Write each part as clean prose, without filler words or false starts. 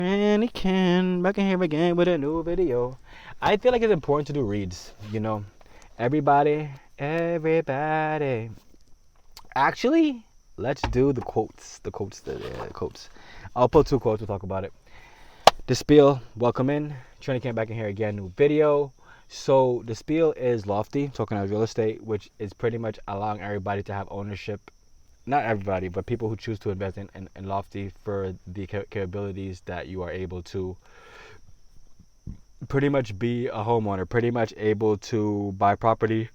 And it can back in here again with a new video. I feel like it's important to do reads. Everybody, everybody. Actually, let's do the quotes. The quotes. I'll put two quotes. We'll talk about it. The spiel. Welcome in. Trinity came back in here again. New video. So the spiel is lofty, talking about real estate, which is pretty much allowing everybody to have ownership. Not everybody, but people who choose to invest in lofty for the capabilities that you are able to pretty much be a homeowner, pretty much able to buy property,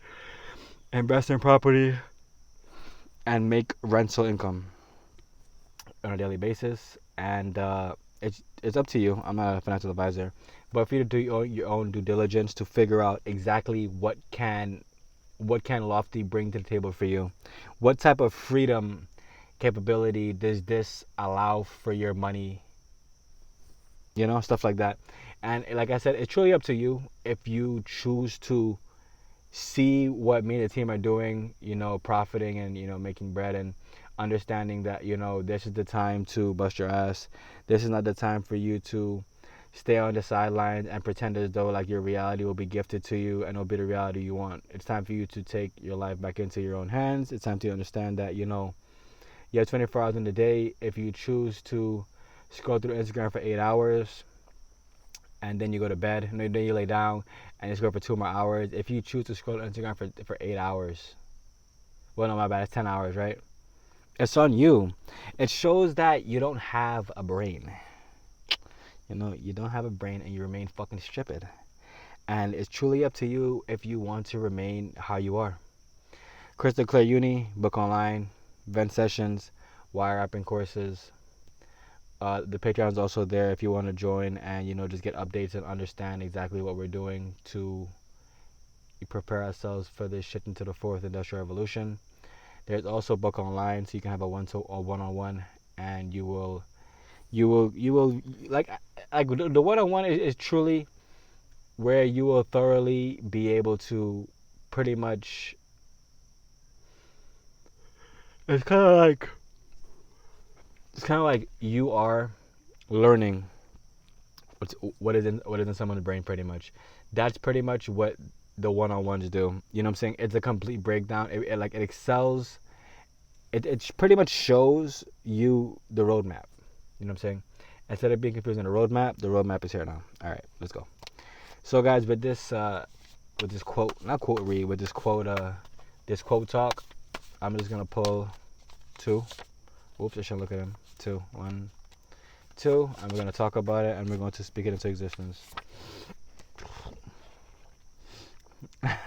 invest in property, and make rental income on a daily basis. And it's up to you. I'm not a financial advisor, but for you to do your own due diligence to figure out exactly what can Lofty bring to the table for you, what type of freedom capability does this allow for your money, stuff like that. And like I said, it's truly up to you if you choose to see what me and the team are doing, profiting and, making bread and understanding that, this is the time to bust your ass. This is not the time for you to stay on the sidelines and pretend as though like your reality will be gifted to you and it'll be the reality you want. It's time for you to take your life back into your own hands. It's time to understand that, you have 24 hours in the day. If you choose to scroll through Instagram for 8 hours, and then you go to bed, and then you lay down and you scroll for 2 more hours. If you choose to scroll Instagram for 8 hours, well, no, my bad, it's 10 hours, right? It's on you. It shows that you don't have a brain. You don't have a brain and you remain fucking stupid. And it's truly up to you if you want to remain how you are. Crystal Clear Uni, book online, vent sessions, wire wrapping courses. The Patreon is also there if you want to join and just get updates and understand exactly what we're doing to prepare ourselves for this shit into the fourth industrial revolution. There's also book online, so you can have a one-on-one, and you will like the one-on-one is truly where you will thoroughly be able to pretty much. It's kind of like you are learning what is in someone's brain, pretty much. That's pretty much what the one-on-ones do. You know what I'm saying? It's a complete breakdown. It excels. It pretty much shows you the roadmap. You know what I'm saying? Instead of being confused in the roadmap is here now. All right, let's go. So guys, with this quote, not quote read, with this quote talk, I'm just gonna pull two. Oops, I shouldn't look at him. Two, one, two, and we're going to talk about it and we're going to speak it into existence.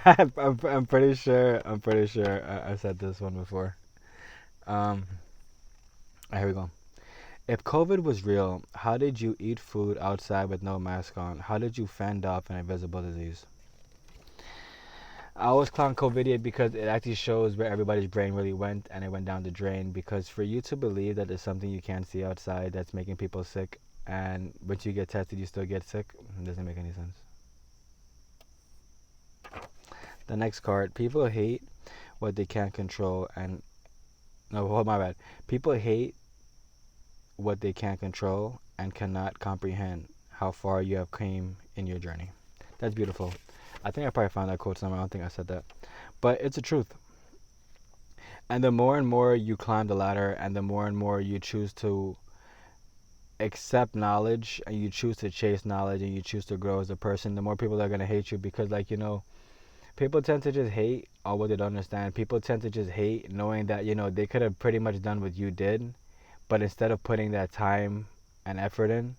I'm pretty sure I said this one before. Here we go. If COVID was real, how did you eat food outside with no mask on? How did you fend off an invisible disease? I always clown COVID because it actually shows where everybody's brain really went, and it went down the drain. Because for you to believe that there's something you can't see outside that's making people sick, and once you get tested you still get sick, it doesn't make any sense. The next card: people hate what they can't control, and no, hold my bad. People hate what they can't control and cannot comprehend how far you have came in your journey. That's beautiful. I think I probably found that quote somewhere. I don't think I said that. But it's the truth. And the more and more you climb the ladder and the more and more you choose to accept knowledge and you choose to chase knowledge and you choose to grow as a person, the more people are going to hate you because, people tend to just hate all what they don't understand. People tend to just hate knowing that, they could have pretty much done what you did, but instead of putting that time and effort in,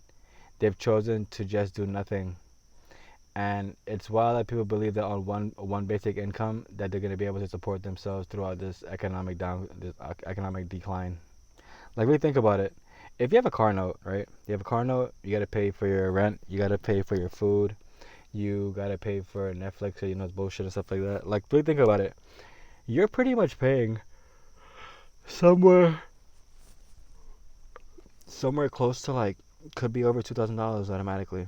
they've chosen to just do nothing. And it's wild that people believe that on one basic income that they're going to be able to support themselves throughout this economic decline. Like, really think about it. If you have a car note, right? You have a car note, you got to pay for your rent, you got to pay for your food, you got to pay for Netflix, or it's bullshit and stuff like that. Like, really think about it. You're pretty much paying somewhere close to could be over $2,000 automatically.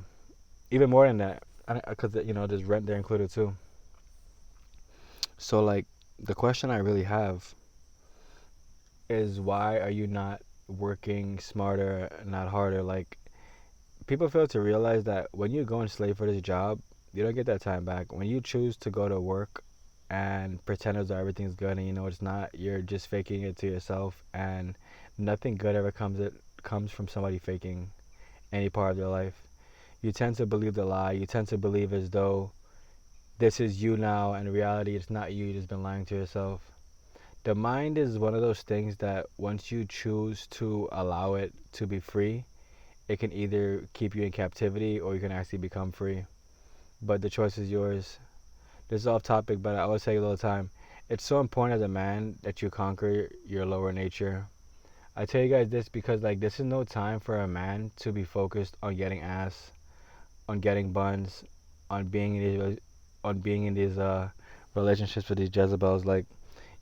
Even more than that. Because there's rent there included too. So the question I really have is, why are you not working smarter, not harder? people fail to realize that when you go and slave for this job, you don't get that time back. When you choose to go to work and pretend as though everything's good and you know it's not, you're just faking it to yourself, and nothing good ever comes from somebody faking any part of their life. You tend to believe the lie. You tend to believe as though this is you now, and in reality, it's not you. You've just been lying to yourself. The mind is one of those things that once you choose to allow it to be free, it can either keep you in captivity or you can actually become free. But the choice is yours. This is off topic, but I always say it all the time. It's so important as a man that you conquer your lower nature. I tell you guys this because like this is no time for a man to be focused on getting ass, on getting buns, on being in these relationships with these Jezebels. Like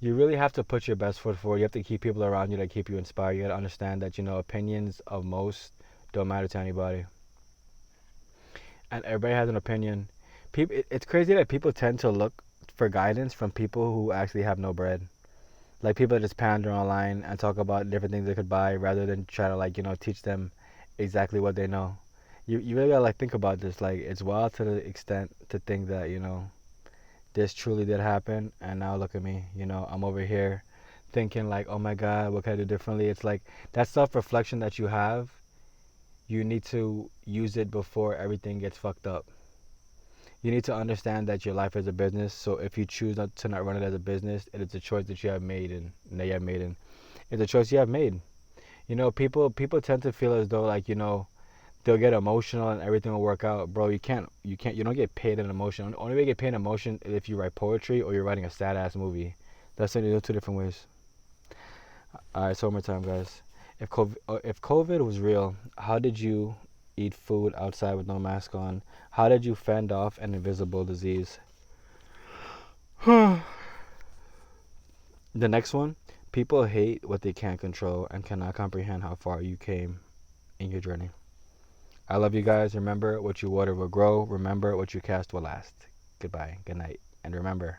you really have to put your best foot forward. You have to keep people around you that keep you inspired. You got to understand that opinions of most don't matter to anybody, and everybody has an opinion. It's crazy that people tend to look for guidance from people who actually have no bread. Like people that just pander online and talk about different things they could buy rather than try to teach them exactly what they know. You really gotta think about this. Like it's wild to the extent to think that this truly did happen, and now look at me. I'm over here thinking like, oh my God, what can I do differently? It's like that self-reflection that you have. You need to use it before everything gets fucked up. You need to understand that your life is a business. So if you choose not to not run it as a business, it is a choice that you have made, and that you have made, and it's a choice you have made. People tend to feel as though they'll get emotional and everything will work out. Bro, you don't get paid in emotion. Only way you get paid in emotion is if you write poetry or you're writing a sad ass movie. That's only those two different ways. All right, so one more time, guys. If COVID was real, how did you eat food outside with no mask on? How did you fend off an invisible disease? The next one, people hate what they can't control and cannot comprehend how far you came in your journey. I love you guys. Remember, what you water will grow. Remember, what you cast will last. Goodbye. Good night. And remember,